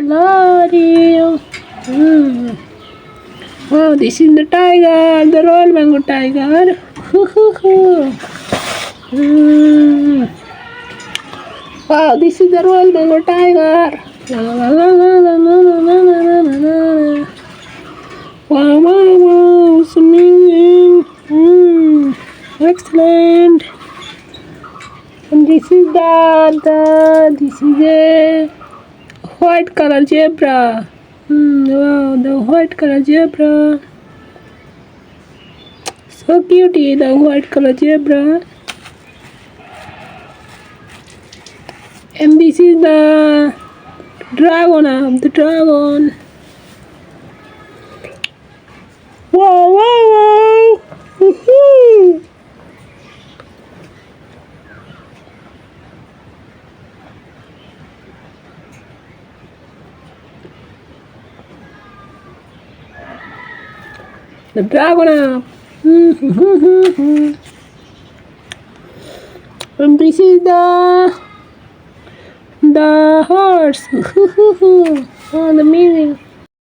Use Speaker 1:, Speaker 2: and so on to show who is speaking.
Speaker 1: lion. Oh, this is the tiger, the Royal Bengal tiger. Wow, this is the Royal Bengal tiger. Wow, wow, wow, it's amazing. Excellent. And this is this is a white color zebra. Wow, the white color zebra. So cutie, the white color zebra. And this is the dragon of the dragon. Wow, wow, wow. Woohoo. The dragon up. And this is the horse. Oh, the amazing.